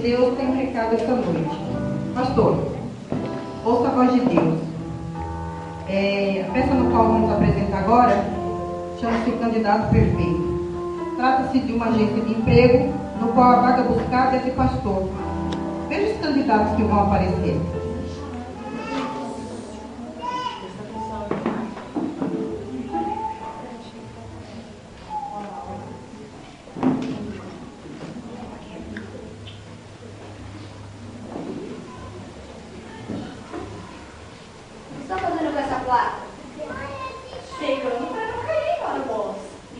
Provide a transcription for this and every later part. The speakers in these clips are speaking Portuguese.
Deus tem um recado esta noite. Pastor, ouça a voz de Deus. A peça no qual vamos apresentar agora chama-se O Candidato Perfeito. Trata-se de uma agência de emprego no qual a vaga buscada é de pastor. Veja os candidatos que vão aparecer.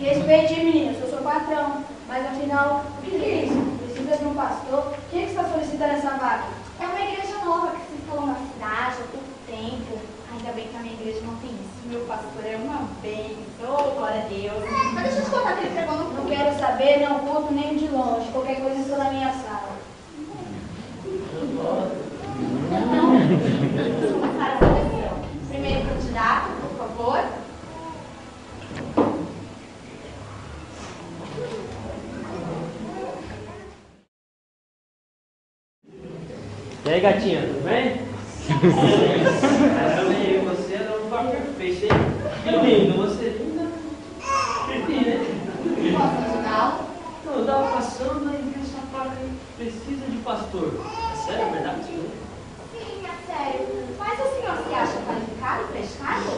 Respeite, menina, eu sou patrão. Mas afinal, o que é isso? Precisa de um pastor? Quem é que está solicitando essa vaga? É uma igreja nova que se instalou na cidade há pouco tempo. Ainda bem que a minha igreja não tem isso. Meu pastor é uma bênção, glória a Deus. Mas deixa eu te contar que ele pregou no culto. Não quero saber, não culto nem de longe. Qualquer coisa estou na minha sala. Vamos começar a seleção. Primeiro candidato, por favor. E aí, gatinha, tudo bem? Caramba, e você é um par perfeito, hein? Que lindo, você é linda. Posso ajudá-lo? Não, eu tava passando e vi essa placa aí, precisa de pastor. É sério, é verdade? Sim, é sério. Mas o senhor se acha qualificado para este cargo?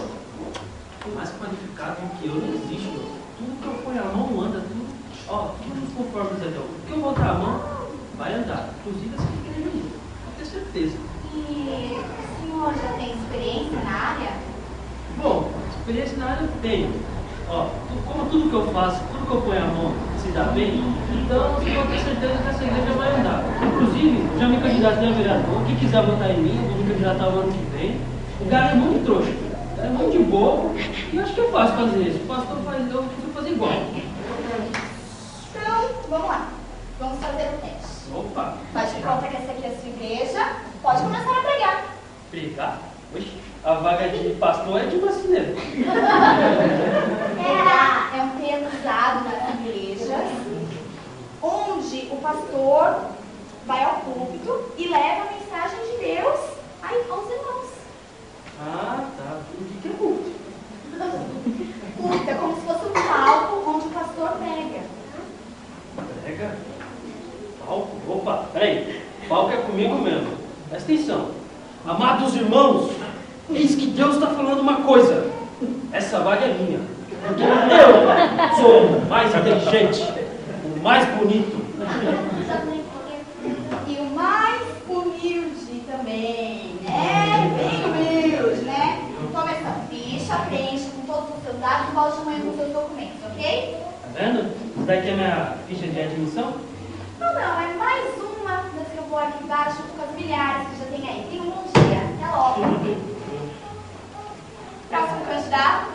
Mais qualificado do que eu não existe, meu. Tudo que eu ponho a mão anda, tudo. Ó, tudo nos conformes então. O que eu botar a mão, vai andar. Inclusive essa pequena menina. Pode ter certeza. E o senhor já tem experiência na área? Bom, experiência na área eu tenho. Ó, como tudo que eu faço, tudo que eu ponho a mão se dá bem, então você pode ter certeza que essa igreja vai andar. Inclusive, eu já me candidatei a vereador. Quem quiser votar em mim, eu vou me candidatar o ano que vem. O cara é muito trouxa, o cara é muito de boa, e eu acho que eu faço fazer isso. O pastor faz, eu preciso fazer igual. Então, vamos lá. Vamos fazer o teste. Opa! Faz de conta que essa aqui é a sua igreja. Pode começar a pregar. Pregar? Oxe, a vaga de pastor é de marceneiro. Pregar é um termo usado nas igrejas, onde o pastor vai ao púlpito e leva a mensagem de Deus aos irmãos. Ah, tá. O que é culto? Púlpito é como se fosse um palco onde o pastor prega. Prega? Palco? Opa, peraí. Palco é comigo mesmo. Presta atenção. Amados irmãos, eis que Deus está falando uma coisa. Essa vaga é minha. Porque eu sou o mais inteligente, o mais bonito. E o mais humilde também, né? Bem humilde, né? Toma essa ficha, preenche com todos os seus dados e volte amanhã com os seus documentos, ok? Tá vendo? Isso daqui é minha ficha de admissão? Não, é mais uma das que eu vou arquivar junto com as milhares que já tem aí. Tenha um bom dia. Até logo. Próximo candidato.